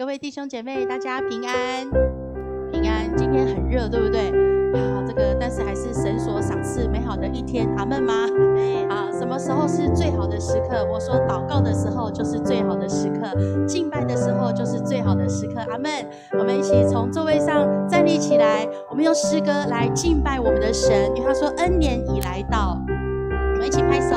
位弟兄姐妹，大家平安，平安。今天很热，对不对？但是还是神所赏赐美好的一天，阿们吗？什么时候是最好的时刻？我说祷告的时候就是最好的时刻，敬拜的时候就是最好的时刻，阿们。我们一起从座位上站立起来，我们用诗歌来敬拜我们的神，因为他说恩年已来到。我们一起拍手。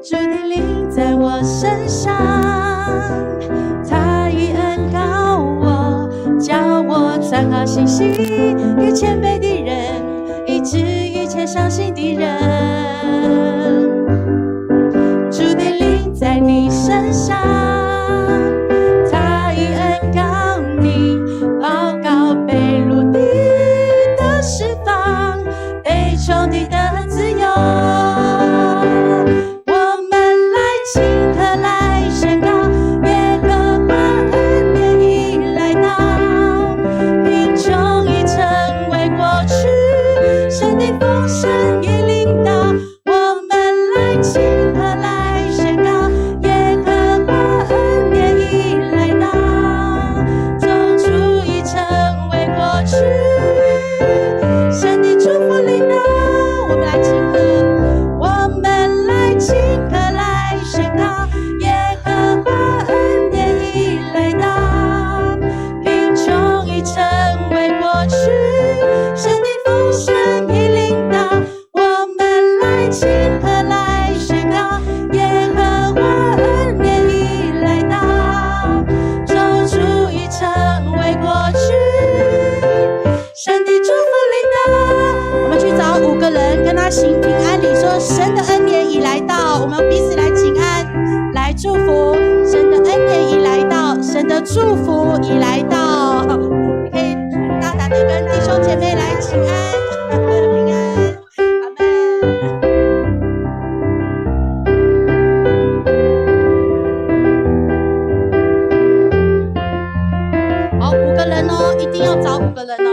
主的灵在我身上，他以恩膏我，叫我传好信息给谦卑的人，医治一切伤心的人。主的灵在你身上，他以恩膏你，报告被掳的释放，被囚的自由。祝福已来到，你可以大胆的跟弟兄姐妹来请安，平安，阿们。好，5个人哦，一定要找5个人哦。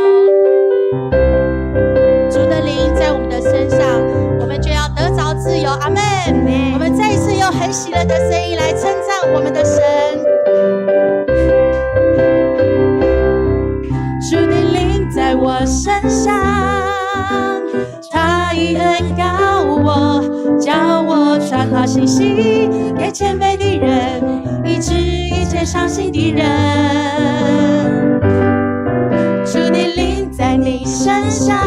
主的灵在我们的身上，我们就要得着自由，阿们。我们再一次用很喜乐的声音来称赞我们的神。在我身上，他以恩膏我，叫我传好信息给谦卑的人，医治一切伤心的人。主的灵在你身上，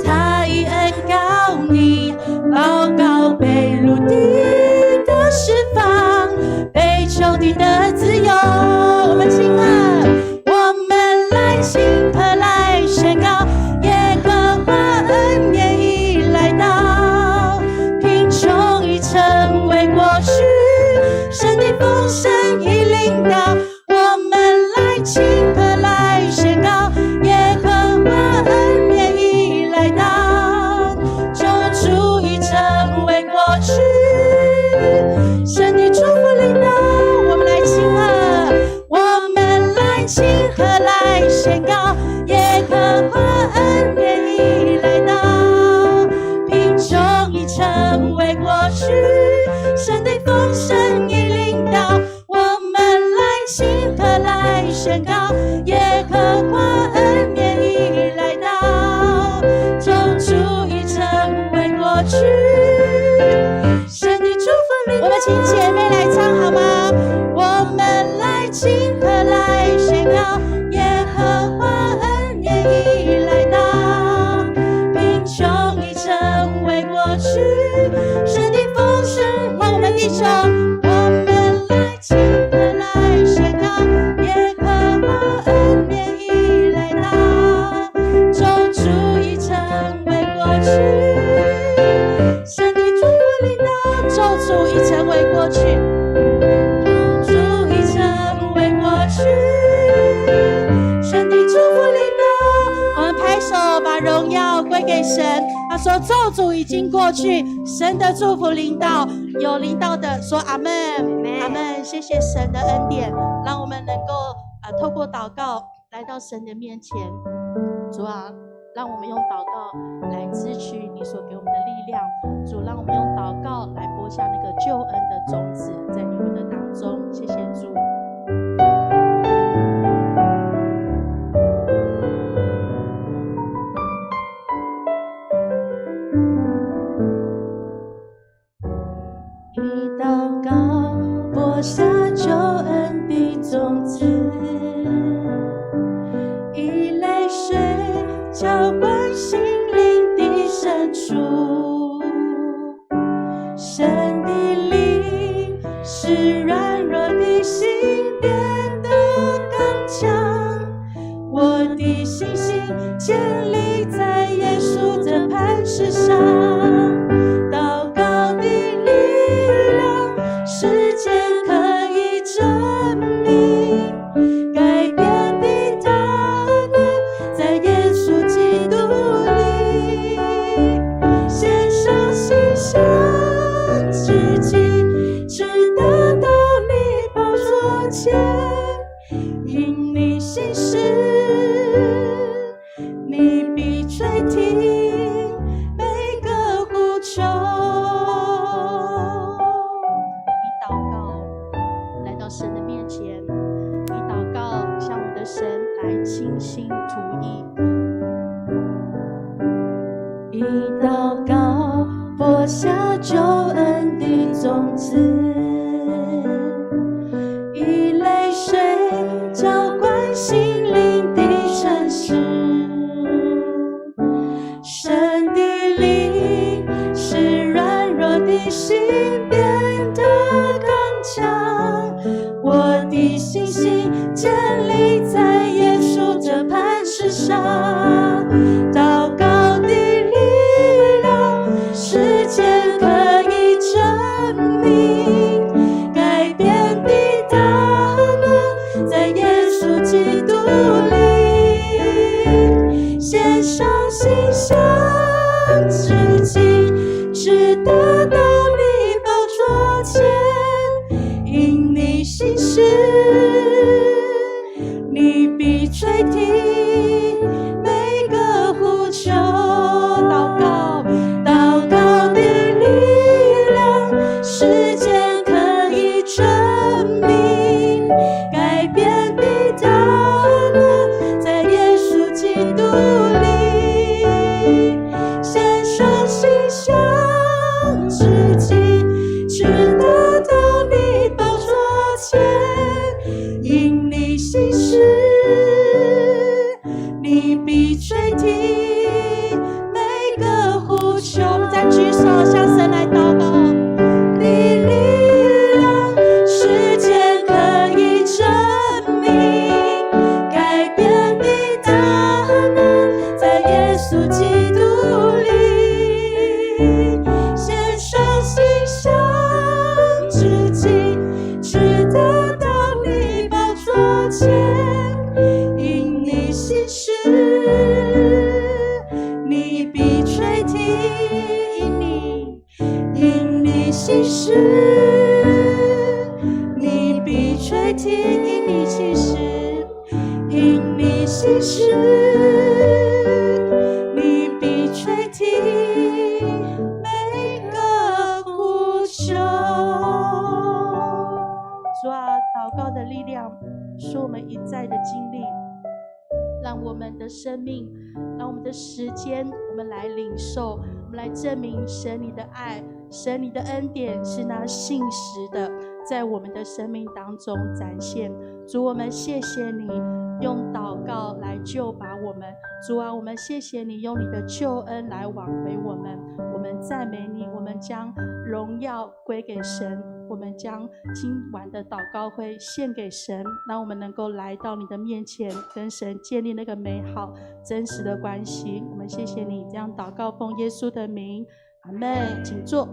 他以恩膏你，报告被掳的释放，被囚的自由。我们亲爱请和来宣告，耶和华恩年已来到，贫穷已成为过去，神的丰盛已临到。我们来请和来宣告，耶和华恩年已来到，救主已成为过去，神的祝福临到。我们来请和，我们来请和来宣告，耶和华恩年已来到，贫穷已成为过去，神的丰盛已临到。我们来请和来宣告，耶和华恩年已来到，救主已成为过去，神的祝福临到。我们请姐妹来唱好吗？我们来请和来宣告，耶和华恩年已来到，贫穷已成为过去，神的丰盛。让我们弟兄，我们来请和来宣告，耶和华恩年已来到，救主已成为过去，神的祝福临到，救主已成为过去，救主已成为过去。把荣耀归给神。他说咒诅已经过去，神的祝福临到，有临到的说阿们，阿们。谢谢神的恩典，让我们能够透过祷告来到神的面前。主啊，让我们用祷告来支取你所给我们的力量。主，让我们用祷告来播下那个救恩的种子在你我的当中。谢谢主。一祷告播下救恩的种子，一泪水浇灌心灵的深处。神的灵使软弱的心变得刚强，我的信心建立在耶稣的磐石上。祷告的力量，时间可以证明，改变的大能在耶稣基督里。献上心香之祭，直达到你宝座前，因你心事，你必垂听每个呼求。以祷告来到神的面前，以祷告向我的神来倾心吐意，以祷告播下救恩的种子，以泪水浇灌心灵的深处。神的灵使软弱的心变得刚强，我的信心建立在耶稣这磐石上。祷告的力量，时间可以证明，改变的大能在耶稣基督里。献上心香之祭，直达到你宝座前，因你心事，你必垂听每个呼求。祷告，祷告的力量，时间可以证明，改变的大能在耶稣基督里。献上心香之祭，直达到你宝座前，因你心事，你必垂听每个呼求。我们再举手向神来祷告。的力量，时间可以证明，改变的大能在耶稣基督里。献上心香之祭，直达到你宝座前，因你心事，你必垂听，因你心事，你必垂听，因你心事，因你心事，你必垂听每个呼求。主啊，祷告的力量是我们一再的经历，让我们的生命，让我们的时间，我们来领受，我们来证明神你的爱，神你的恩典是那信实的，在我们的生命当中展现。主，我们谢谢你用祷告来救拔我们。主啊，我们谢谢你用你的救恩来挽回我们。我们赞美你，我们将荣耀归给神，我们将今晚的祷告会献给神，让我们能够来到你的面前，跟神建立那个美好真实的关系。我们谢谢你这样祷告，奉耶稣的名，阿们。请坐。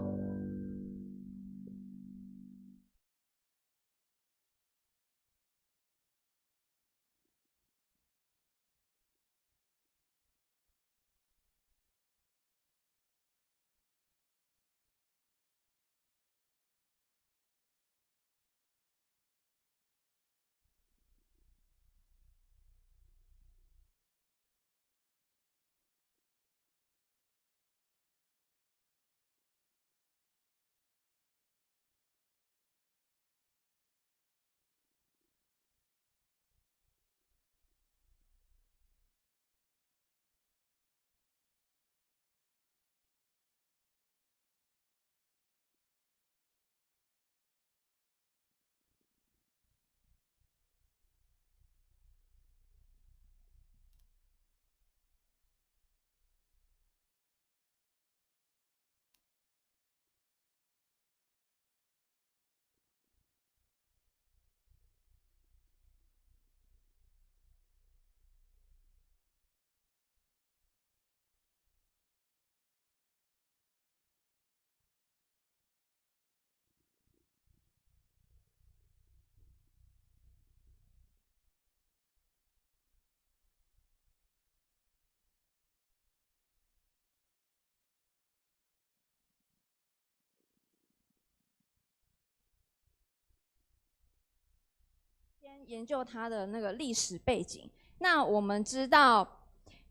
研究他的那个历史背景。那我们知道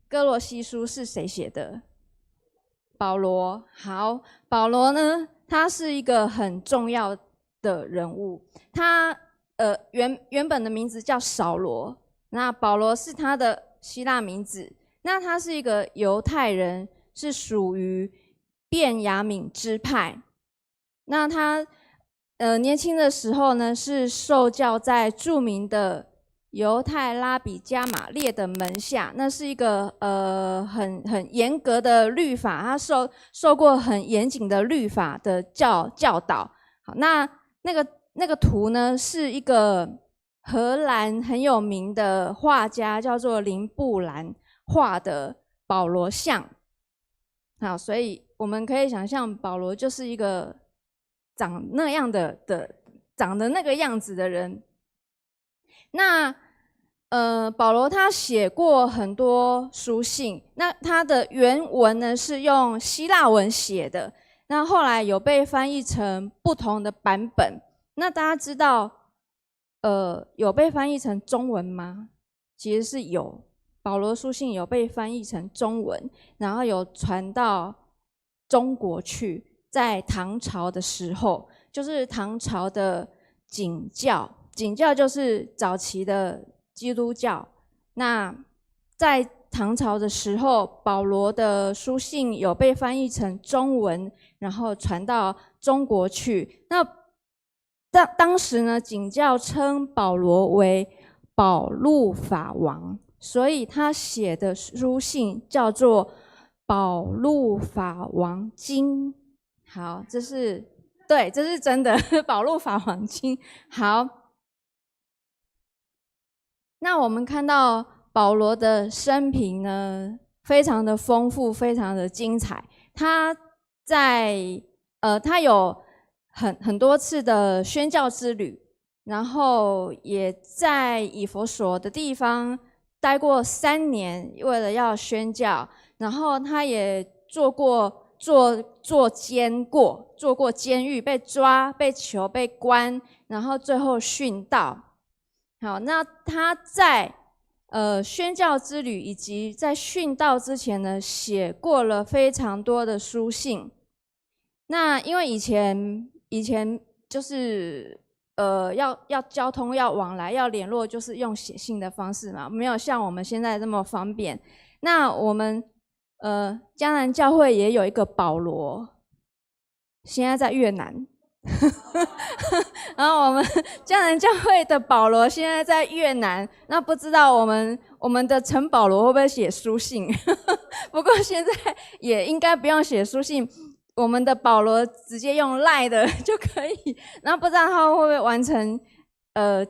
哥罗西书是谁写的？保罗。好，保罗呢，他是一个很重要的人物。他原本的名字叫扫罗，那保罗是他的希腊名字。那他是一个犹太人，是属于便雅悯支派。那他年轻的时候呢，是受教在著名的犹太拉比加玛列的门下，那是一个很严格的律法，他受过很严谨的律法的教导。好，那个图呢，是一个荷兰很有名的画家叫做林布兰画的保罗像。好，所以我们可以想象保罗就是一个长那样长得那个样子的人。那保罗他写过很多书信，那他的原文呢是用希腊文写的，那后来有被翻译成不同的版本。那大家知道有被翻译成中文吗？其实是有，保罗书信有被翻译成中文，然后有传到中国去。在唐朝的时候，就是唐朝的景教，景教就是早期的基督教。那在唐朝的时候，保罗的书信有被翻译成中文，然后传到中国去。那当时呢，景教称保罗为保禄法王，所以他写的书信叫做《保禄法王经》。好，这是真的保禄法王经。好，那我们看到保罗的生平呢，非常的丰富，非常的精彩。他有很多次的宣教之旅，然后也在以弗所的地方待过3年，为了要宣教。然后他也做过监狱，被抓、被囚、被关，然后最后殉道。好，那他在宣教之旅以及在殉道之前呢，写过了非常多的书信。那因为以前就是要交通、要往来、要联络，就是用写信的方式嘛，没有像我们现在这么方便。那我们迦南教会也有一个保罗，现在在越南。然后我们迦南教会的保罗现在在越南，那不知道我们的陈保罗会不会写书信？不过现在也应该不用写书信，我们的保罗直接用 LINE 的就可以。然后不知道他会不会完成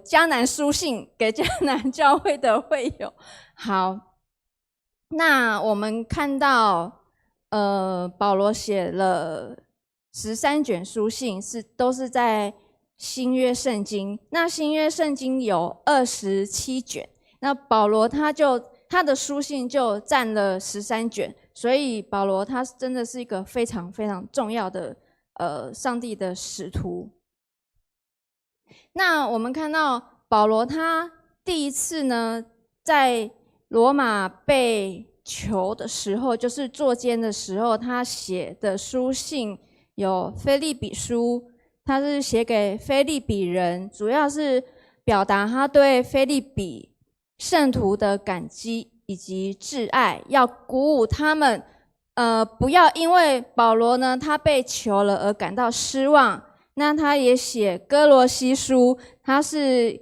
迦南书信给迦南教会的会友。好，那我们看到保罗写了13卷书信，都是在新约圣经。那新约圣经有27卷，那保罗他的书信就占了13卷，所以保罗他真的是一个非常非常重要的上帝的使徒。那我们看到保罗他第一次呢，在罗马被囚的时候，就是坐监的时候，他写的书信有腓立比书，他是写给腓立比人，主要是表达他对腓立比圣徒的感激以及挚爱，要鼓舞他们不要因为保罗呢他被囚了而感到失望。那他也写哥罗西书，他是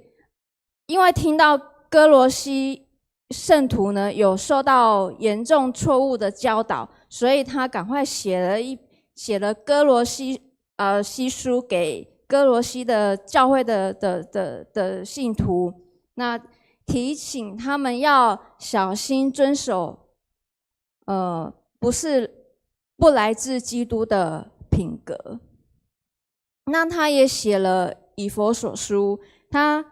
因为听到哥罗西圣徒呢有受到严重错误的教导，所以他赶快写了哥罗西书给哥罗西的教会的信徒，那提醒他们要小心遵守不来自基督的品格。那他也写了以弗所书，他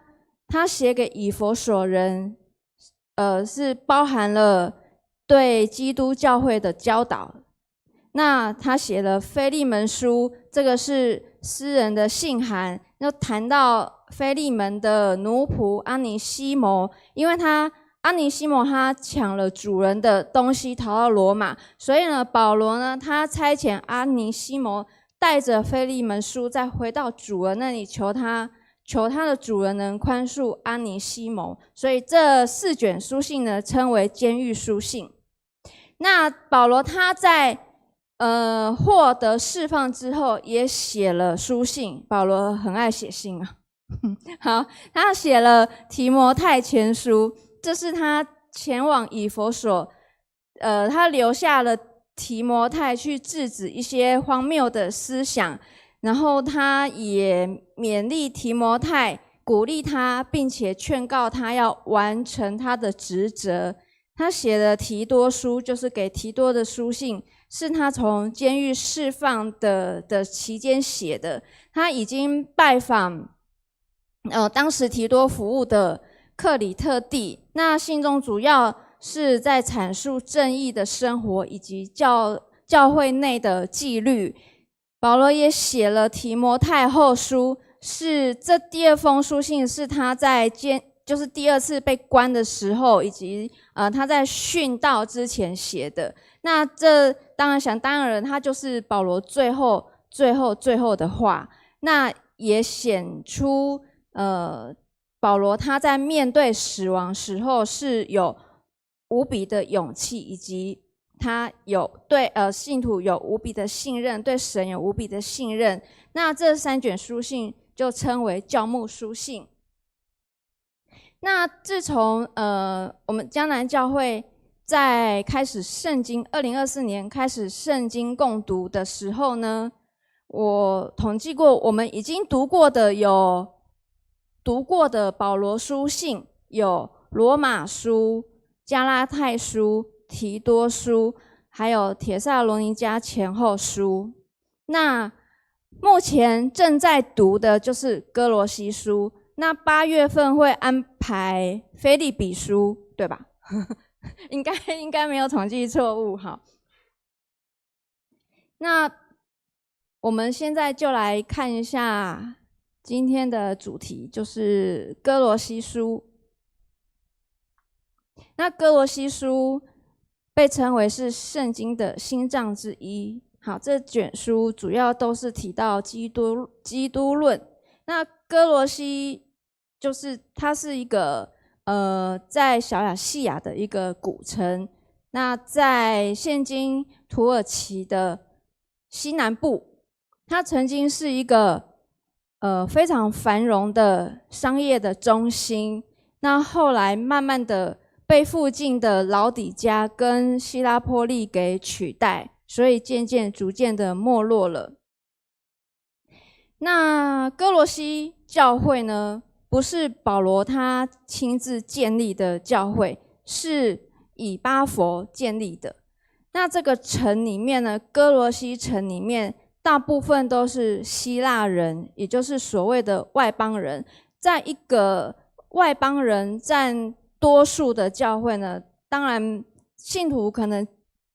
写给以弗所人是包含了对基督教会的教导。那他写了腓利门书，这个是诗人的信函，又谈到腓利门的奴仆阿尼西摩，因为阿尼西摩他抢了主人的东西逃到罗马，所以呢，保罗呢他差遣阿尼西摩带着腓利门书再回到主人那里，求他的主人能宽恕阿尼西摩，所以这4卷书信呢称为监狱书信。那保罗他在获得释放之后，也写了书信。保罗很爱写信啊。好，他写了提摩太前书，这是他前往以弗所，他留下了提摩太去制止一些荒谬的思想，然后他也勉励提摩太，鼓励他，并且劝告他要完成他的职责。他写的提多书，就是给提多的书信，是他从监狱释放的期间写的。他已经拜访当时提多服务的克里特地，那信中主要是在阐述正义的生活以及教会内的纪律。保罗也写了提摩太后书，是这第2封书信是他在就是第2次被关的时候，以及他在殉道之前写的。那这当然想当然，他就是保罗最后的话，那也显出保罗他在面对死亡时候是有无比的勇气，以及他有对信徒有无比的信任，对神有无比的信任。那这3卷书信就称为教牧书信。那自从我们江南教会在开始圣经2024年开始圣经共读的时候呢，我统计过，我们已经读过的保罗书信有罗马书、加拉太书、提多书，还有帖撒罗尼迦前后书。那目前正在读的就是哥罗西书。那8月份会安排腓立比书，对吧？应该没有统计错误。好，那我们现在就来看一下今天的主题，就是哥罗西书。那哥罗西书被称为是圣经的心脏之一。好，这卷书主要都是提到基督论。那哥罗西就是它是一个在小亚细亚的一个古城，那在现今土耳其的西南部，它曾经是一个非常繁荣的商业的中心。那后来慢慢的被附近的老底嘉跟希拉波利给取代，所以逐渐的没落了。那哥罗西教会呢，不是保罗他亲自建立的教会，是以巴弗建立的。那这个城里面呢，哥罗西城里面大部分都是希腊人，也就是所谓的外邦人。在一个外邦人占多数的教会呢，当然信徒可能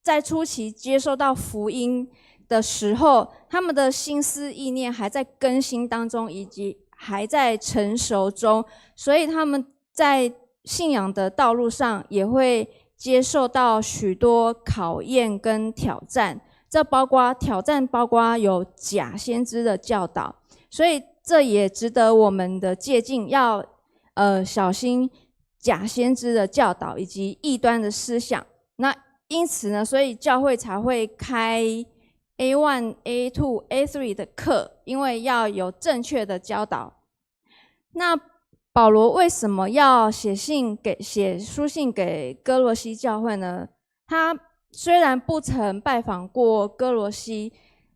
在初期接受到福音的时候，他们的心思意念还在更新当中，以及还在成熟中，所以他们在信仰的道路上也会接受到许多考验跟挑战。这包括有假先知的教导，所以这也值得我们的借鉴，要小心假先知的教导以及异端的思想。那因此呢，所以教会才会开 A1、A2、A3 的课，因为要有正确的教导。那保罗为什么要写书信给哥罗西教会呢？他虽然不曾拜访过哥罗西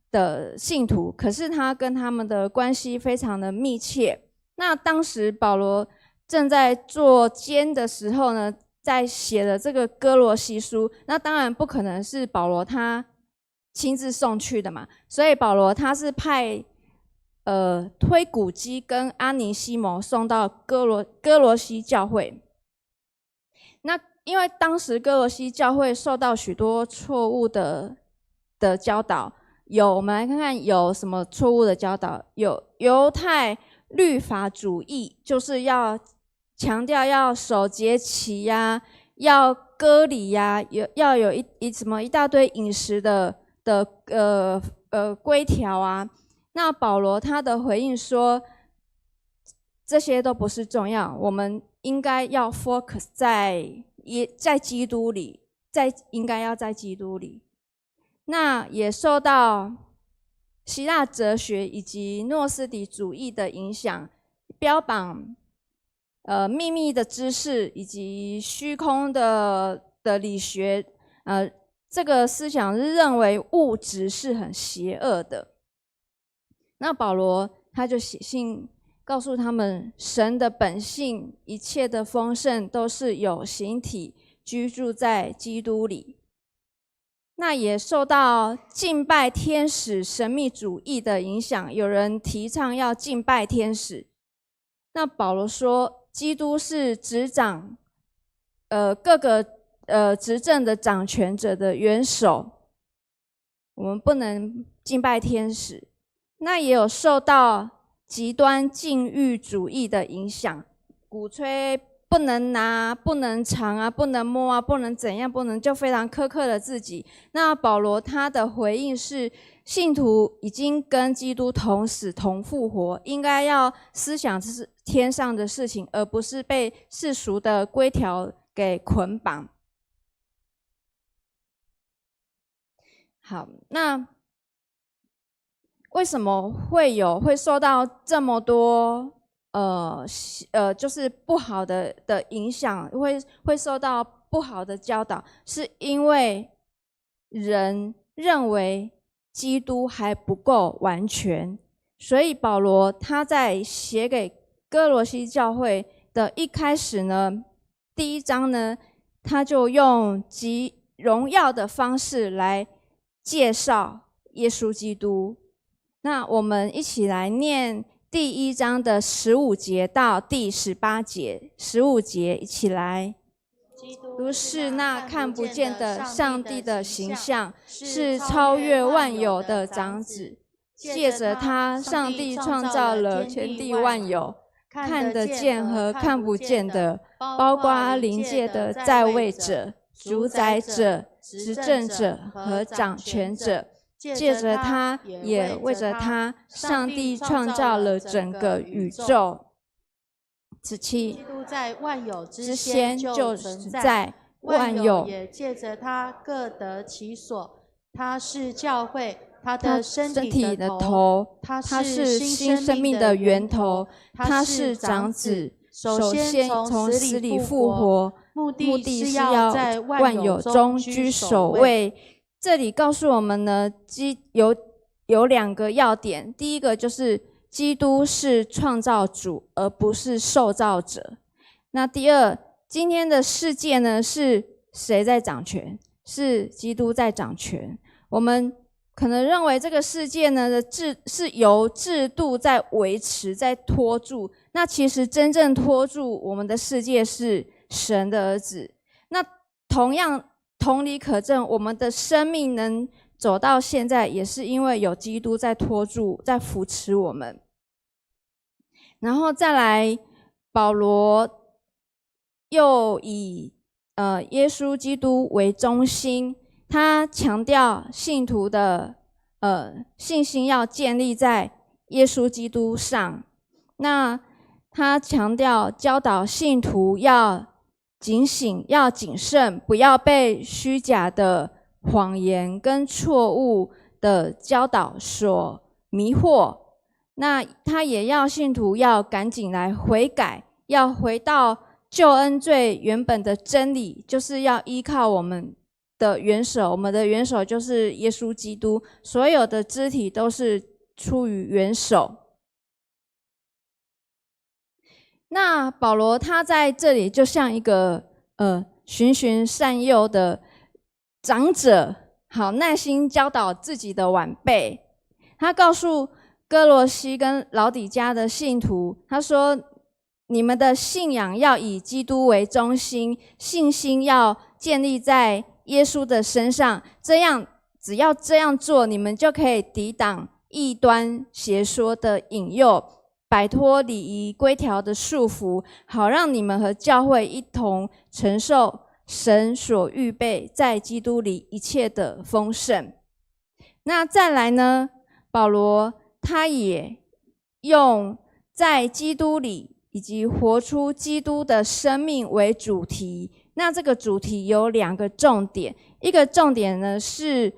的信徒，可是他跟他们的关系非常的密切。那当时保罗正在做监的时候呢，在写了这个哥罗西书，那当然不可能是保罗他亲自送去的嘛，所以保罗他是派推古基跟阿尼西摩送到哥罗西教会。那因为当时哥罗西教会受到许多错误的教导，我们来看看有什么错误的教导。有犹太律法主义，就是要强调要守节期呀，要割礼呀，要有什么一大堆饮食的规条啊。那保罗他的回应说，这些都不是重要，我们应该要 focus 在基督里，应该要在基督里。那也受到希腊哲学以及诺斯底主义的影响，标榜秘密的知识以及虚空的理学，这个思想是认为物质是很邪恶的。那保罗他就写信告诉他们，神的本性一切的丰盛都是有形体居住在基督里。那也受到敬拜天使神秘主义的影响，有人提倡要敬拜天使。那保罗说，基督是执掌各个执政的掌权者的元首，我们不能敬拜天使。那也有受到极端禁欲主义的影响，鼓吹不能拿、不能尝啊、不能摸啊、不能怎样、不能，就非常苛刻的自己。那保罗他的回应是，信徒已经跟基督同死同复活，应该要思想这是天上的事情，而不是被世俗的规条给捆绑。好，那为什么会受到这么多就是不好的影响，会受到不好的教导？是因为人认为基督还不够完全，所以保罗他在写给哥罗西教会的一开始呢，第1章呢，他就用极荣耀的方式来介绍耶稣基督。那我们一起来念第1章的15节到第18节，15节一起来。基督是那看不见的上帝的形象，是超越万有的长子。借着他，上帝创造了天地万有，看得见和看不见的，包括灵界的在位者、主宰者、执政者和掌权者。借着他，也为着他，上帝创造了整个宇宙。17，基督在万有之先就存在，万有也借着他各得其所。他是教会，他的身体的头，他是新生命的源头，他是长子，首先从死里复活，目的是要在万有中居首位。这里告诉我们呢，有2个要点。第一个就是基督是创造主，而不是受造者。那第二，今天的世界呢，是谁在掌权？是基督在掌权。我们可能认为这个世界呢是由制度在维持、在拖住。那其实真正拖住我们的世界是神的儿子。那同理可证，我们的生命能走到现在，也是因为有基督在拖住、在扶持我们。然后再来，保罗又以耶稣基督为中心，他强调信徒的信心要建立在耶稣基督上。那他强调教导信徒要警醒，要谨慎，不要被虚假的谎言跟错误的教导所迷惑。那他也要信徒要赶紧来悔改，要回到救恩最原本的真理，就是要依靠我们的元首。我们的元首就是耶稣基督，所有的肢体都是出于元首。那保罗他在这里就像一个循循善诱的长者，好耐心教导自己的晚辈。他告诉哥罗西跟老底嘉的信徒，他说：你们的信仰要以基督为中心，信心要建立在耶稣的身上，这样只要这样做，你们就可以抵挡异端邪说的引诱，摆脱礼仪规条的束缚，好让你们和教会一同承受神所预备在基督里一切的丰盛。那再来呢，保罗他也用在基督里以及活出基督的生命为主题。那这个主题有2个重点，一个重点呢是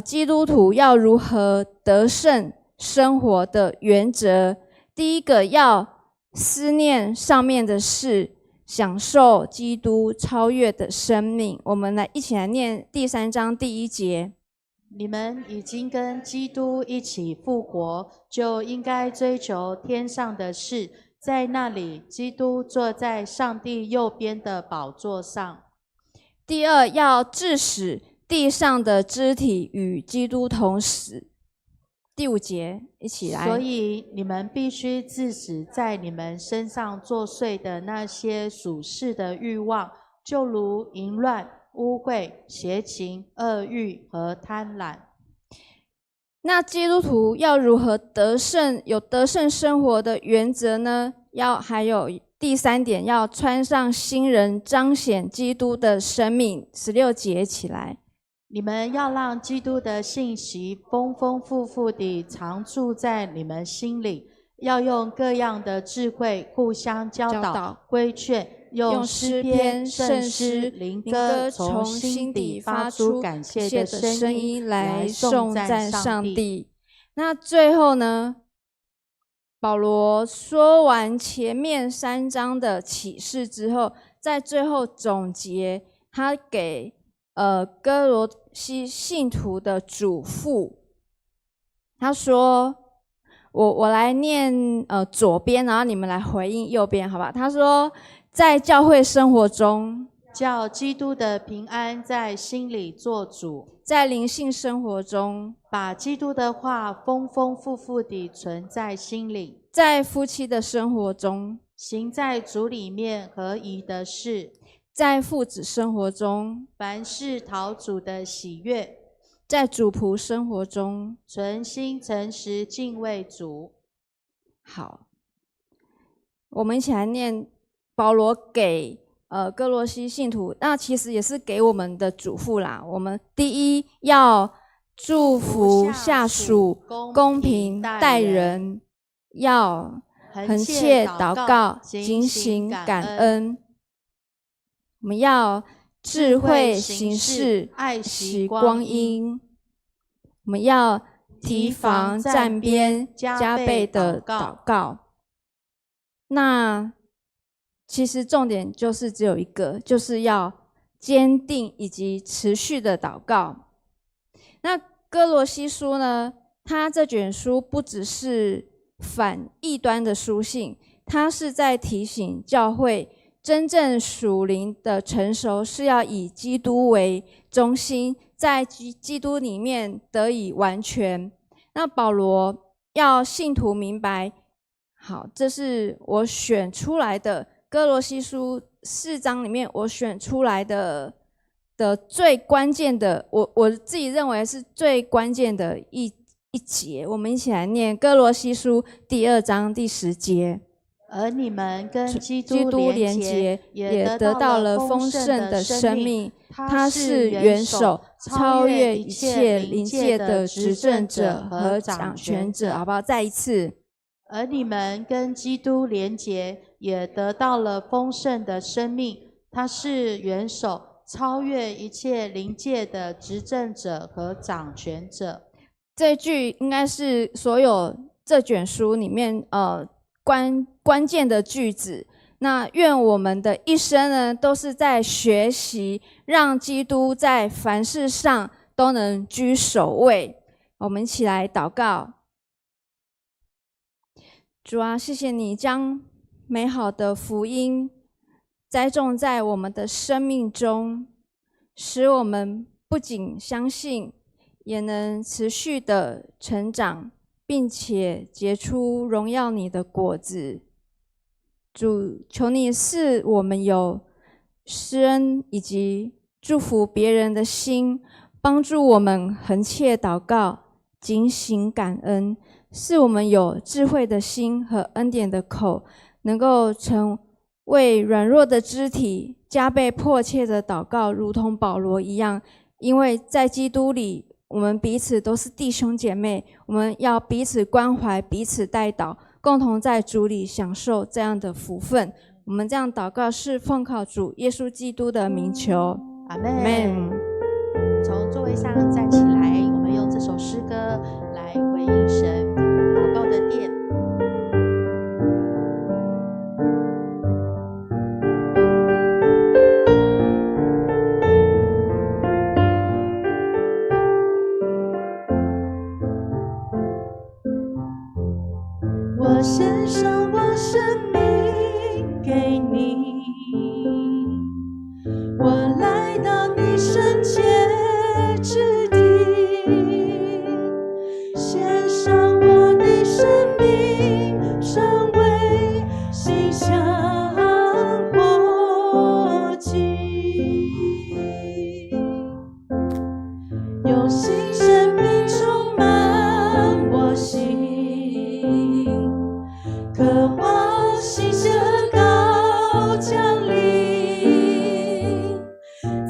基督徒要如何得胜生活的原则。第一个要思念上面的事，享受基督超越的生命。我们一起来念第3章第1节。你们已经跟基督一起复活，就应该追求天上的事，在那里基督坐在上帝右边的宝座上。第2，要致使地上的肢体与基督同死。第5节，一起来。所以你们必须致死在你们身上作祟的那些属世的欲望，就如淫乱、污秽、邪情、恶欲和贪婪。那基督徒要如何得胜，有得胜生活的原则呢？还有第3点，要穿上新人，彰显基督的生命。16节起来。你们要让基督的信息丰丰富富地常住在你们心里，要用各样的智慧互相教导、规劝，用诗篇、圣诗、灵歌从心底发出感谢的声音来颂赞上帝。那最后呢，保罗说完前面3章的启示之后，在最后总结他给哥罗西信徒的嘱咐。他说，我来念左边，然后你们来回应右边，好吧？他说，在教会生活中，叫基督的平安在心里做主；在灵性生活中，把基督的话丰丰富富地存在心里；在夫妻的生活中，行在主里面合宜的事；在父子生活中，凡事讨主的喜悦；在主仆生活中，存心诚实敬畏主。好，我们一起来念保罗给哥罗西信徒，那其实也是给我们的嘱咐啦。我们第1要祝福下属，公平待人，要恒切祷告，警醒感恩。我们要智慧行事，爱惜光阴。我们要提防站边，加倍的祷告。那其实重点就是只有一个，就是要坚定以及持续的祷告。那哥罗西书呢，它这卷书不只是反异端的书信，它是在提醒教会，真正属灵的成熟是要以基督为中心，在基督里面得以完全。那保罗要信徒明白，好，这是我选出来的哥罗西书4章里面我选出来的最关键的，我自己认为是最关键的一节。我们一起来念哥罗西书第2章第10节。而你们跟基督连结，也得到了丰盛的生命。他是元首，超越一切灵界的执政者和掌权者。好不好？再一次。而你们跟基督连结，也得到了丰盛的生命。他是元首，超越一切灵界的执政者和掌权者。这句应该是所有这卷书里面关键的句子。那愿我们的一生呢，都是在学习，让基督在凡事上都能居首位。我们一起来祷告。主啊，谢谢你将美好的福音栽种在我们的生命中，使我们不仅相信，也能持续的成长，并且结出荣耀你的果子。主，求你赐我们有施恩以及祝福别人的心，帮助我们恒切祷告，警醒感恩，是我们有智慧的心和恩典的口，能够成为软弱的肢体，加倍迫切的祷告，如同保罗一样。因为在基督里，我们彼此都是弟兄姐妹，我们要彼此关怀，彼此代祷，共同在主里享受这样的福分。我们这样祷告是奉靠主耶稣基督的名求，阿们。从座位上站起来，我们用这首诗歌来回应神。祷告的殿，我献上我生命给你，我来到你圣洁之地，献上我的生命，成为馨香火祭，用新生命充满我心，渴望新鲜高降临，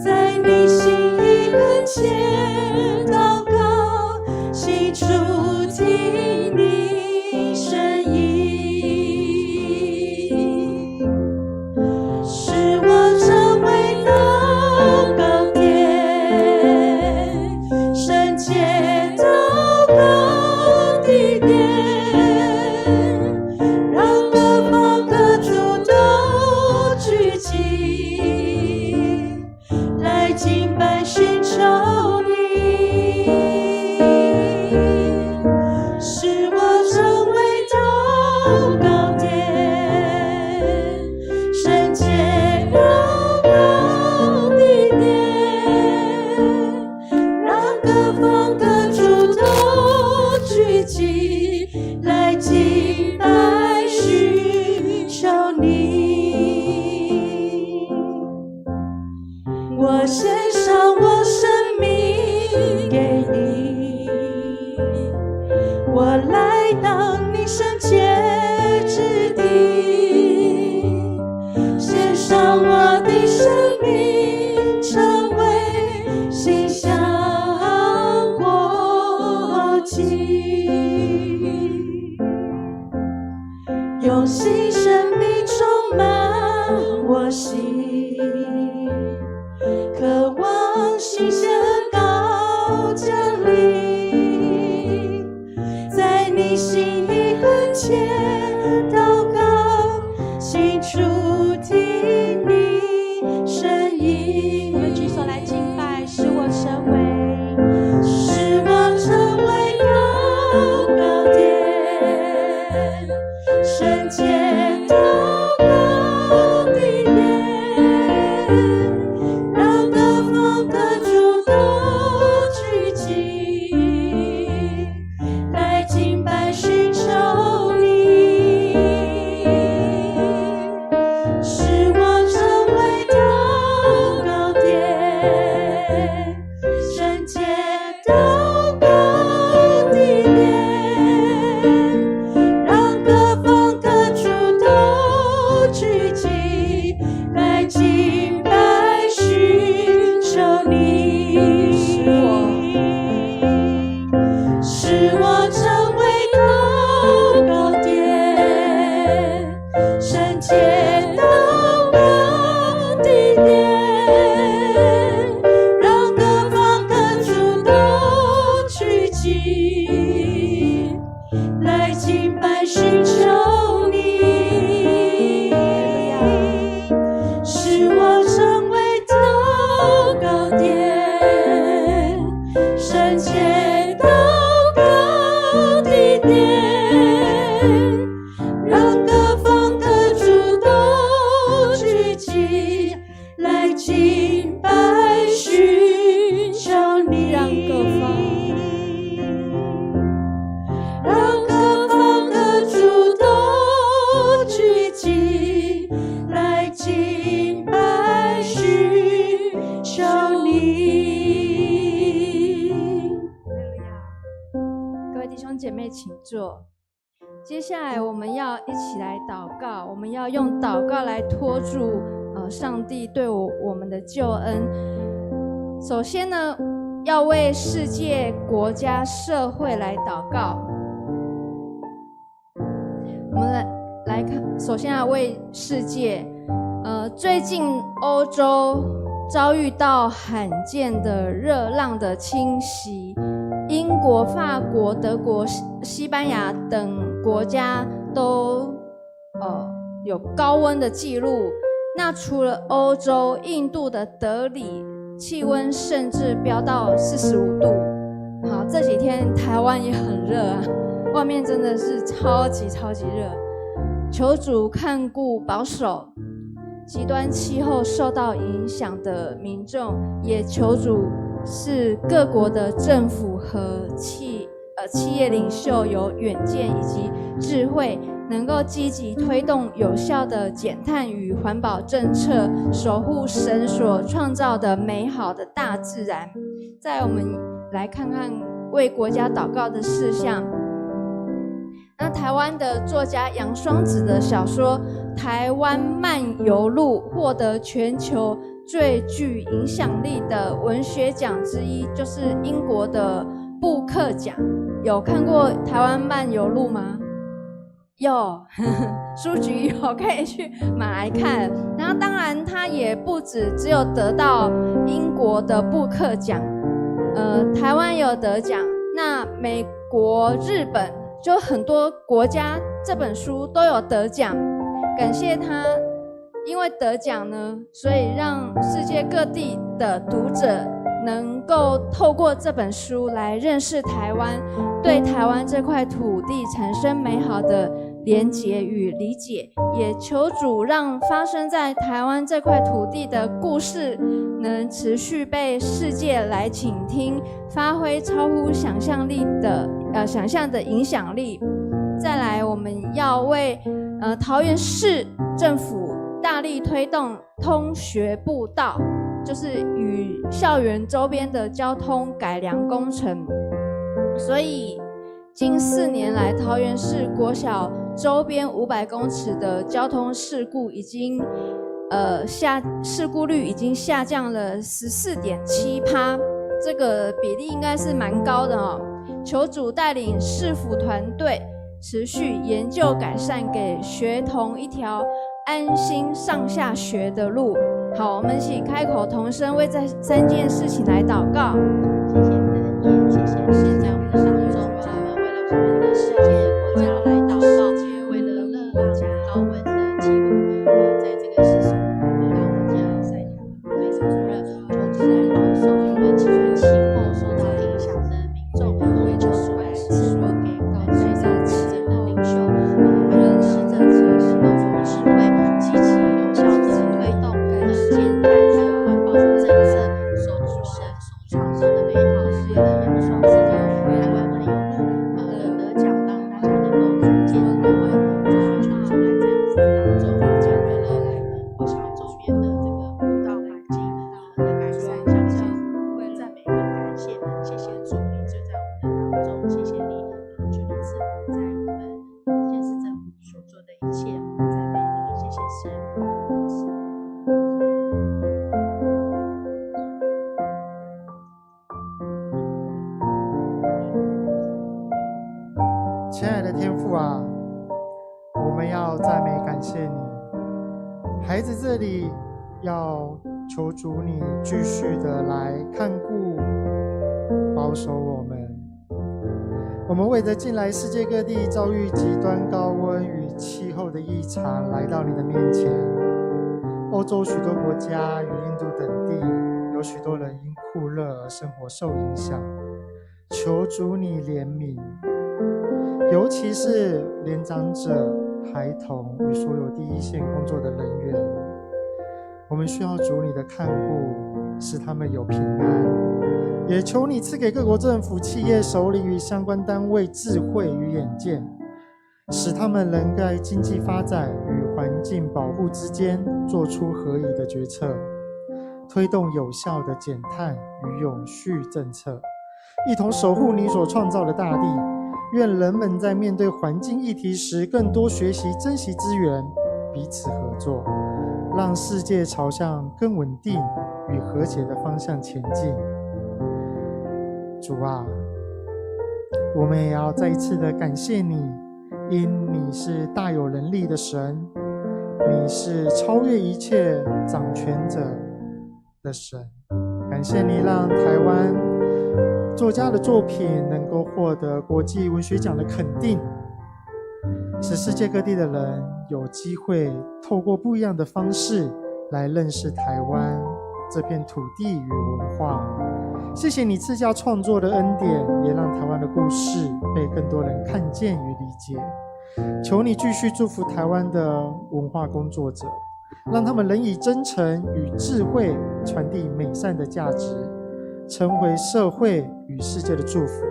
在你心意跟前祷告，清楚听你声音，使我成为祷告殿，圣洁祷告地点，让各方各族都聚集，来敬拜寻求你，使我成为祷告殿，圣洁祷告地点，让各方各族都聚集，来敬拜寻求你。我献上我生命给你，我来到你圣洁之地，献上我的生命，成为馨香火祭，用新生命充满我心，渴望新鲜高降临，在你心意跟前祷告，清楚听你声音。我们举手来敬拜，使我成为祷告殿，圣洁祷告地点，让各方各族都聚集，来敬拜寻求你，使我成为祷告殿，圣洁祷告地点，让各方各族都聚集，来敬拜寻求你，使我成为祷告殿，圣洁祷告地点，让各方各族都聚集，来敬拜寻求位请坐。接下来我们要一起来祷告，我们要用祷告来托住上帝对我们的救恩。首先呢，要为世界、国家、社会来祷告。我们来看，首先要为世界。最近欧洲遭遇到罕见的热浪的侵袭，英国、法国、德国、西班牙等国家都有高温的记录。那除了欧洲，印度的德里气温甚至飙到45度。好，这几天台湾也很热啊，外面真的是超级热。求主看顾保守极端气候受到影响的民众，也求主是各国的政府和企业领袖有远见以及智慧，能够积极推动有效的减碳与环保政策，守护神所创造的美好的大自然。再我们来看看为国家祷告的事项。那台湾的作家杨双子的小说《台湾漫游录》获得全球最具影响力的文学奖之一，就是英国的布克奖。有看过《台湾漫游录》吗？有，书局有，可以去买来看。然后当然它也不只有得到英国的布克奖，台湾也有得奖，那美国、日本就很多国家这本书都有得奖。感谢他，因为得奖呢，所以让世界各地的读者能够透过这本书来认识台湾，对台湾这块土地产生美好的连结与理解。也求主让发生在台湾这块土地的故事能持续被世界来倾听，发挥超乎想象的影响力。再来，我们要为桃园市政府大力推动通学步道，就是与校园周边的交通改良工程。所以近4年来，桃园市国小周边500公尺的交通事故已经事故率已经下降了 14.7%， 这个比例应该是蛮高的哦。求主带领市府团队持续研究改善，给学童一条安心上下学的路。好，我们一起开口同声为这3件事情来祷告。谢谢你的恩典，谢谢现在我们的当中，我们为了我们的世界国家来祷告，为了热浪高温的记录，在这个世俗让我家塞条非常热，求主来保守因为极端气候受到影响的民众，为求主来赐福给我们最上执政的领袖，为了施政者是露出智慧，积极有效的推动减碳还有环保的政策，守住神所创造的美好。为了杨双子的台湾漫游录的得奖，让大家能够重见台湾，求主来这样子的当中，加入了国小周边的这个步道环境的改善，向神赞美跟感谢，谢谢主，你就在我们的当中，谢谢你，求你赐福在我们县市政府所做的一切，我们赞美你，谢谢神。亲爱的天父啊，我们要赞美感谢你。孩子这里要求主你继续的来看顾保守我们。我们为着近来世界各地遭遇极端高温与气候的异常来到你的面前。欧洲许多国家与印度等地有许多人因酷热而生活受影响，求主你怜悯，尤其是年长者、孩童与所有第一线工作的人员，我们需要主你的看顾，使他们有平安。也求你赐给各国政府、企业首领与相关单位智慧与眼见，使他们能在经济发展与环境保护之间做出合宜的决策，推动有效的减碳与永续政策，一同守护你所创造的大地，愿人们在面对环境议题时，更多学习珍惜资源，彼此合作，让世界朝向更稳定与和谐的方向前进。主啊，我们也要再一次的感谢你，因你是大有能力的神，你是超越一切掌权者的神。感谢你让台湾作家的作品能够获得国际文学奖的肯定，使世界各地的人有机会透过不一样的方式来认识台湾这片土地与文化。谢谢你赐下创作的恩典，也让台湾的故事被更多人看见与理解。求你继续祝福台湾的文化工作者，让他们能以真诚与智慧传递美善的价值，成为社会与世界的祝福。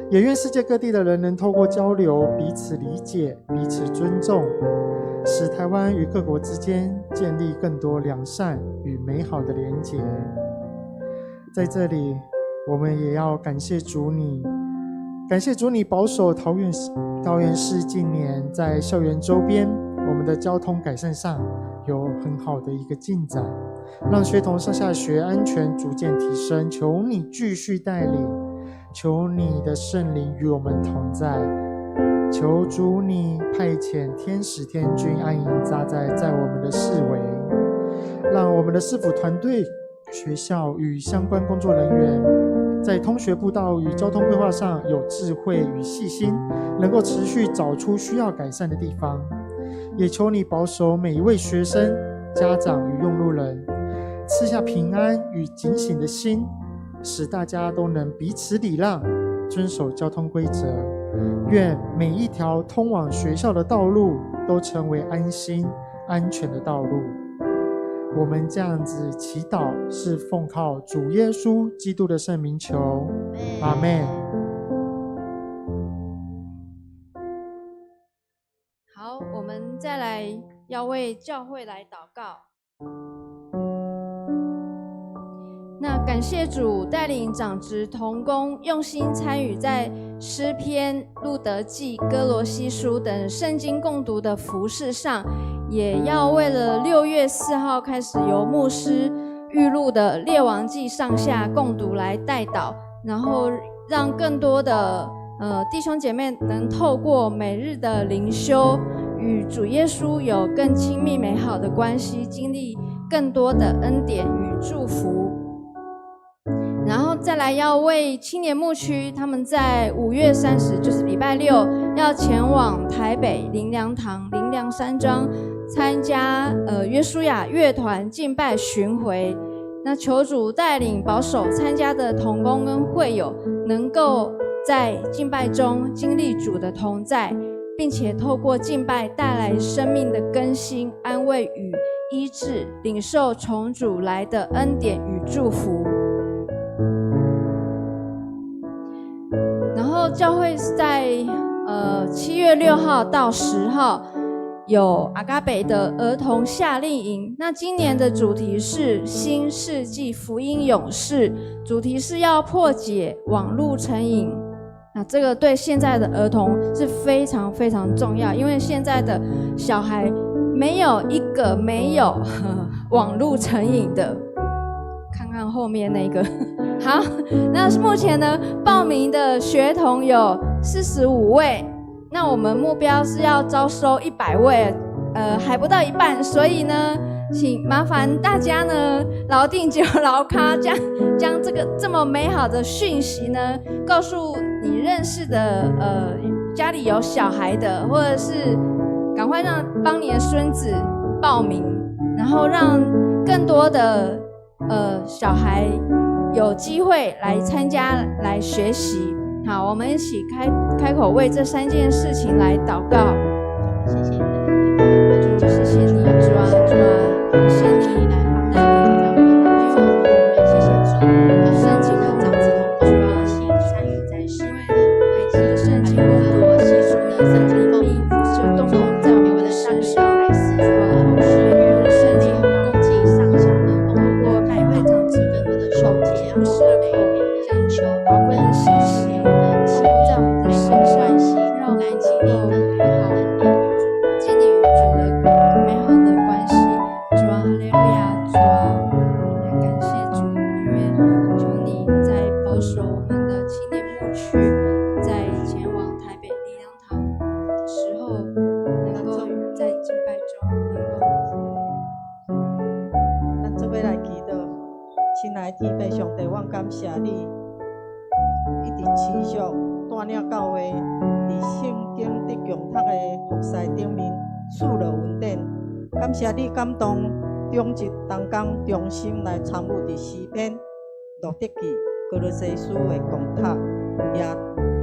也愿世界各地的人能透过交流彼此理解，彼此尊重，使台湾与各国之间建立更多良善与美好的连结。在这里我们也要感谢主你，感谢主你保守桃园市近年在校园周边我们的交通改善上有很好的一个进展，让学童上下学安全逐渐提升。求你继续带领，求你的圣灵与我们同在，求主你派遣天使天军安营扎在我们的四围，让我们的市府团队、学校与相关工作人员在通学步道与交通规划上有智慧与细心，能够持续找出需要改善的地方。也求你保守每一位学生、家长与用路人，赐下平安与警醒的心，使大家都能彼此礼让，遵守交通规则。愿每一条通往学校的道路都成为安心、安全的道路。我们这样子祈祷，是奉靠主耶稣基督的圣名求，阿们。好，我们再来要为教会来祷告。那感谢主带领长职同工用心参与在诗篇、路德记、哥罗西书等圣经共读的服事上，也要为了6月4号开始由牧师预录的列王记上下共读来代祷，然后让更多的弟兄姐妹能透过每日的灵修与主耶稣有更亲密美好的关系，经历更多的恩典与祝福。然后再来要为青年牧区，他们在5月30，就是礼拜6，要前往台北灵粮堂灵粮山庄参加约书亚乐团敬拜巡回。那求主带领保守参加的同工跟会友，能够在敬拜中经历主的同在，并且透过敬拜带来生命的更新、安慰与医治，领受从主来的恩典与祝福。然后教会是在7月6号到10号有阿嘎北的儿童夏令营。那今年的主题是新世纪福音勇士，主题是要破解网络成瘾。那这个对现在的儿童是非常非常重要，因为现在的小孩没有一个没有网络成瘾的。看看后面那个好，那目前呢报名的学童有45位，那我们目标是要招收100位，还不到一半，所以呢请麻烦大家呢牢定就牢咖，将这个这么美好的讯息呢告诉你认识的家里有小孩的，或者是赶快帮你的孙子报名，然后让更多的小孩有机会来参加来学习。好，我们一起开口为这3件事情来祷告。谢谢你，谢谢你，主啊，谢谢你来带领谢谢主，圣经的长子同工的心参与在诗篇、圣经共读、细数的圣经密，就动工在我们的身上。同时与圣经共记上下的通过每位长子跟我的手节，让是每一天灵修宝贵的信息在我们的身上。感谢你一直持续带领教会伫圣经得强读的服侍顶面赐落恩典。感谢你感动中日同工中心来参与伫诗篇、路德记、歌罗西书的讲读，也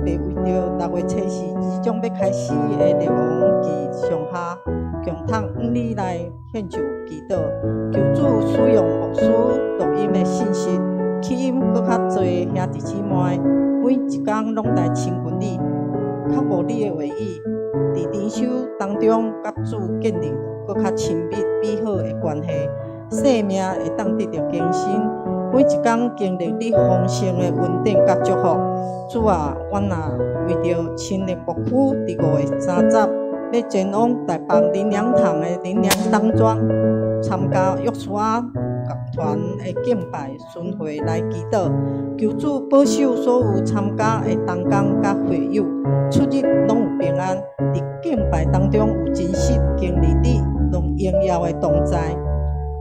被为着6月初4即将要开始的列王记上下强读5日来献上祈祷，求主使用牧师录音的信息，起因搁较侪兄弟姊妹，每一天拢来亲近你，较无你的话语，伫灵修当中甲主建立搁较亲密美好的关系，生命会当得到更新。每一天经历你丰盛的恩典甲祝福，主啊，阮也为着亲历牧区伫5月30要前往台北林良堂的林良当庄，参加约书亚集团的敬拜巡回来祈祷，求主保守所有参加的同工甲会友，出入拢有平安，伫敬拜当中有真实经历你拢荣耀的同在，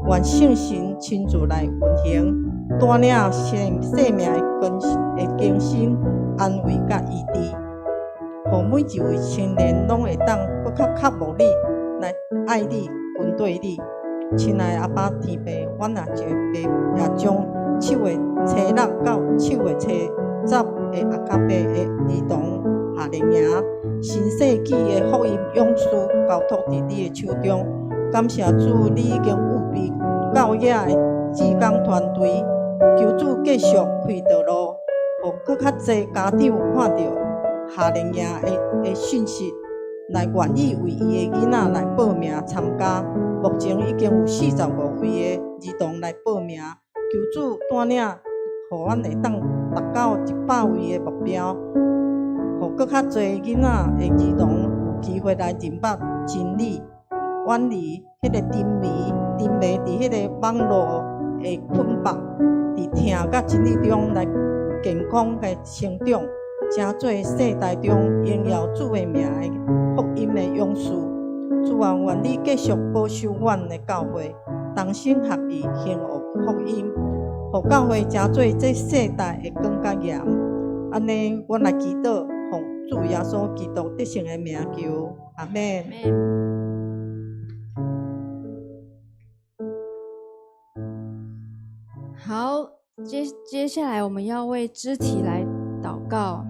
愿圣神亲自来运行。带领生命的更新、安慰甲医治，互每一位青年拢会当搁较慕你，来爱你、跟对你。亲爱的阿爸天父，阮也将7月初6到7月初10的阿卡贝的儿童夏令营、新世纪的福音勇士交托伫你的手中。感谢主，你已经预备教野的志工团队。求主继续开道路，互搁较侪家长看到夏令营的讯息，来愿意为伊的囡仔来报名参加。目前已经有45位的儿童来报名，求主带领，互阮会当达到100位的目标，互搁较侪囡仔的儿童有机会来认捌真理，远离迄个沉迷伫迄个网络的捆绑。伫听甲真理中来健康的成长，成做世代中荣耀主的名的福音的勇士。主啊，愿你继续保守阮的教会，同心合意行福音，互教会成做这世代的光甲盐。安尼，阮来祈祷，奉主耶稣基督得胜的名求，阿门。好，接下来我们要为肢体来祷告。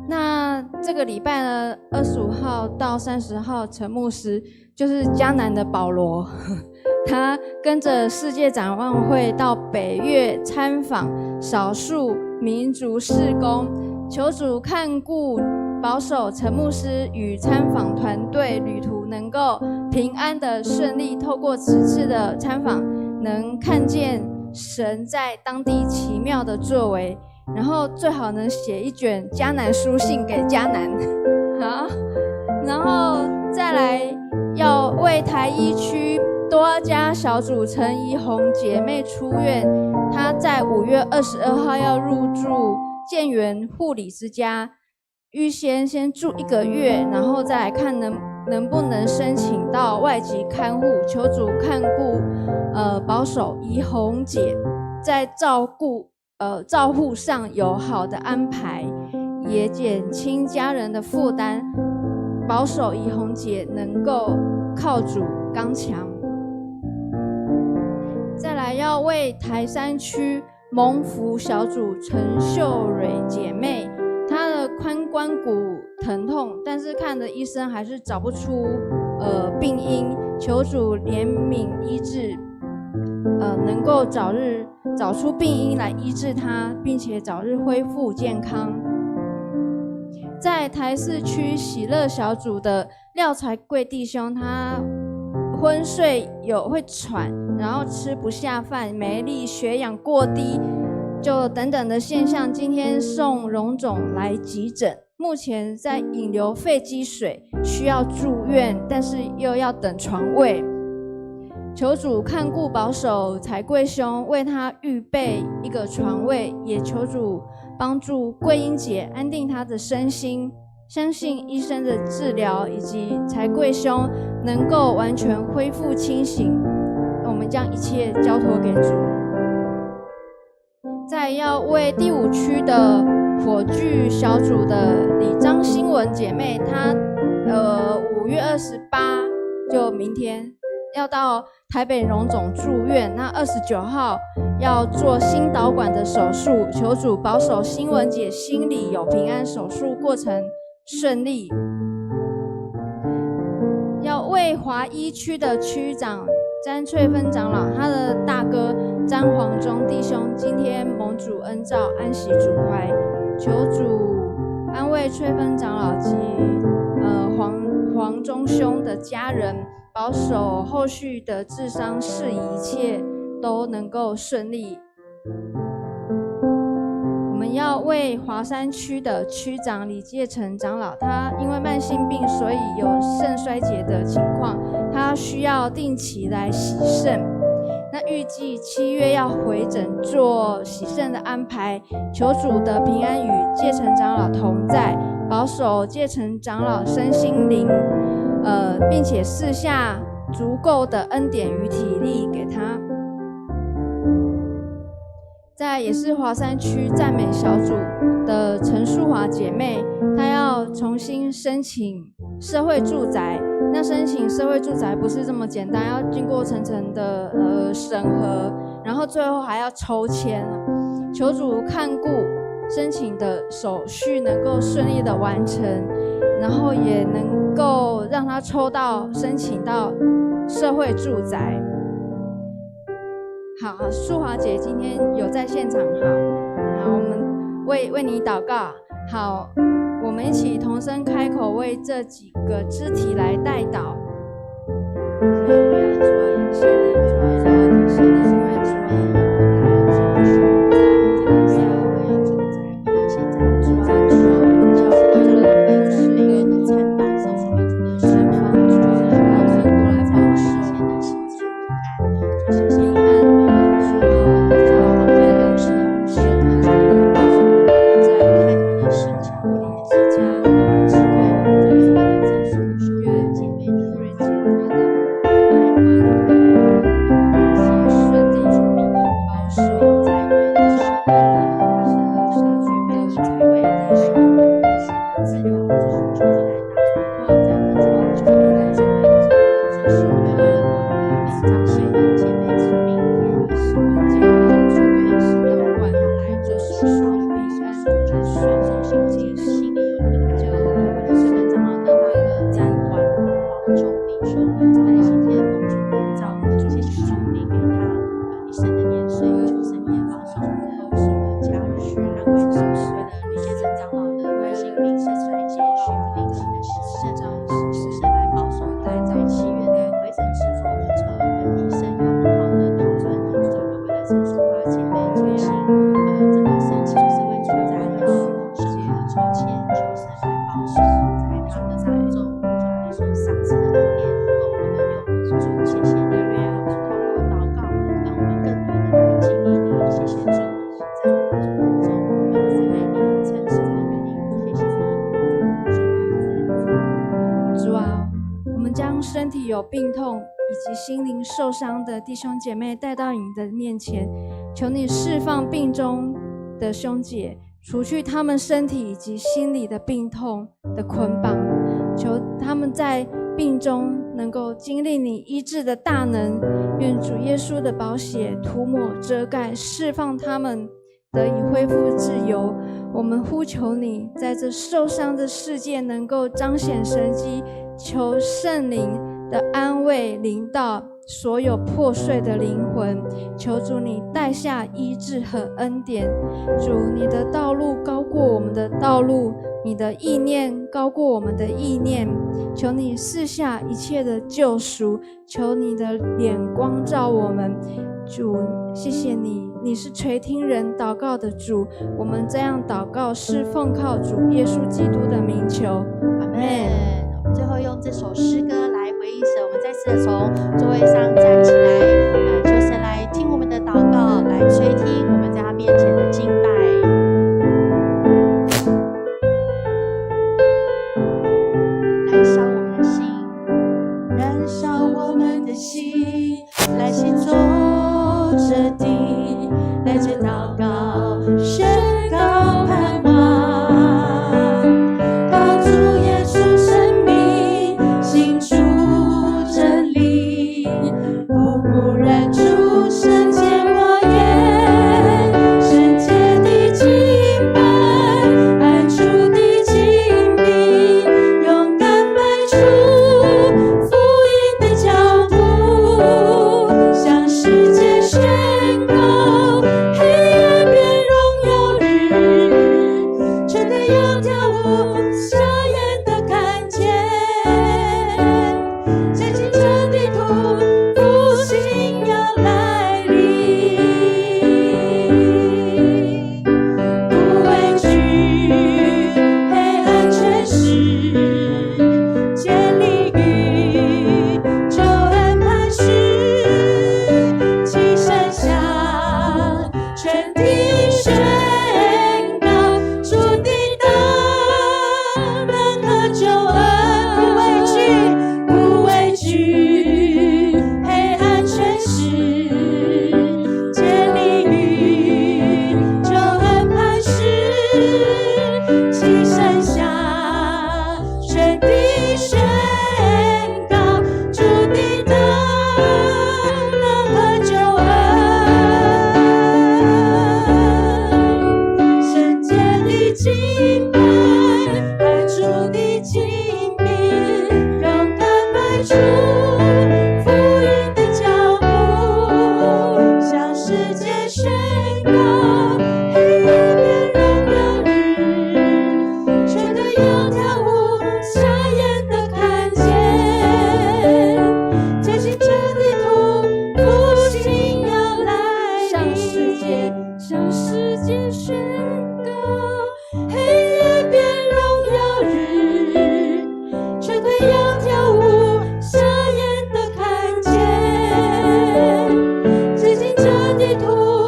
那这个礼拜呢，25号到30号，陈牧师就是迦南的保罗，他跟着世界展望会到北越参访少数民族事工，求主看顾保守陈牧师与参访团队旅途能够平安的顺利，透过此次的参访能看见神在当地奇妙的作为，然后最好能写一卷迦南书信给迦南。好，然后再来要为台一区多家小组陈怡红姐妹出院，她在5月22号要入住建源护理之家，预先住1个月，然后再来看能不能申请到外籍看护，求主看顾保守怡红姐在照护上有好的安排，也减轻家人的负担，保守怡红姐能够靠主刚强。再来要为台山区蒙福小组陈秀蕊姐妹，她的髋关骨疼痛，但是看的医生还是找不出病因，求主怜悯医治，能够早日找出病因来医治她，并且早日恢复健康。在台4区喜乐小组的廖才贵弟兄，他昏睡会喘，然后吃不下饭，没力，血氧过低，就等等的现象，今天送荣总来急诊，目前在引流肺积水，需要住院，但是又要等床位。求主看顾保守才贵兄，为他预备一个床位，也求主帮助桂英姐安定她的身心，相信医生的治疗以及才贵兄能够完全恢复清醒。我们将一切交托给主。再要为第5区的火炬小组的李张新文姐妹，她5月28就明天要到台北荣总住院，那29号要做心导管的手术，求主保守新文姐心里有平安，手术过程顺利。要为华1区的区长詹翠芬长老，他的大哥詹黄忠弟兄今天蒙主恩召安息主怀，求主安慰翠芬长老及黄忠兄的家人，保守后续的治伤事宜，一切都能够顺利。我们要为华山区的区长李介成长老，他因为慢性病，所以有肾衰竭的情况，他需要定期来洗肾。那预计7月要回诊做洗肾的安排，求主的平安与介成长老同在，保守介成长老身心灵，并且赐下足够的恩典与体力给他。再也是华山区赞美小组的陈淑华姐妹，她要重新申请社会住宅。那申请社会住宅不是这么简单，要经过层层的审核，然后最后还要抽签。求主看顾申请的手续能够顺利的完成，然后也能够让她抽到申请到社会住宅。好，淑华姐今天有在现场，好，我们为你祷告。好，我们一起同声开口，为这几个肢体来代祷。身体有病痛以及心灵受伤的弟兄姐妹带到你的面前，求你释放病中的兄姐，除去他们身体以及心理的病痛的捆绑，求他们在病中能够经历你医治的大能，愿主耶稣的宝血涂抹遮盖，释放他们得以恢复自由。我们呼求你在这受伤的世界能够彰显神迹，求圣灵的安慰临到所有破碎的灵魂，求主你带下医治和恩典。主，你的道路高过我们的道路，你的意念高过我们的意念，求你赐下一切的救赎，求你的脸光照我们。主，谢谢你，你是垂听人祷告的主，我们这样祷告是奉靠主耶稣基督的名求，阿们。我们最后用这首诗歌来回应神，我们再次的从座位上站起来，求神来听我们的祷告，来垂听我们在他面前的敬拜。燃烧我们的心，燃烧我们的心，来行走这地，带着祷告出福音的脚步，向世界宣告，黑夜变荣耀日，瘸腿要跳舞，瞎眼的看见，接近这地图，复兴要来临，向世界宣告，黑夜变荣耀日，瘸腿要跳舞，瞎眼的看见，接近这地图，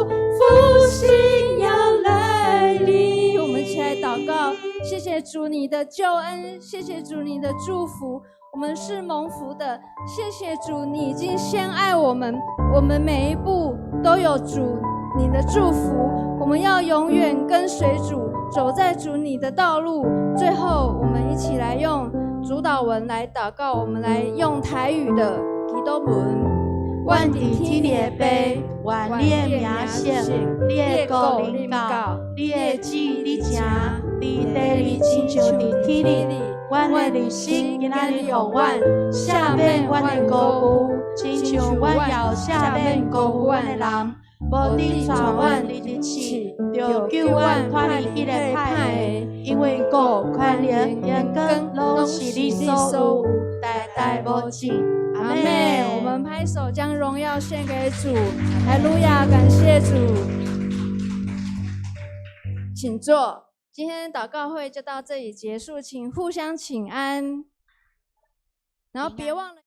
复兴要来临。我们一起来祷告，谢谢主你的救恩，谢谢主你的祝福，我们是蒙福的。谢谢主，你已经先爱我们，我们每一步都有主你的祝福，我们要永远跟随主，走在主你的道路。最后，我们一起来用主导文来祷告，我们来用台语的祈祷文。愿伫天你的杯，愿你的名圣，你的国临到，你的旨你成，你地里亲像伫天里。阮的日心今仔日予阮赦免阮的过误，亲像阮要赦免过误阮的人。无你带阮入日试，就救阮脱离迄个歹的，因为国、权力、荣光，拢是你所有，代代无尽。阿们。我们拍手将荣耀献给主，哈利路亚，感谢主。请坐。今天祷告会就到这里结束，请互相请安，然后别忘了。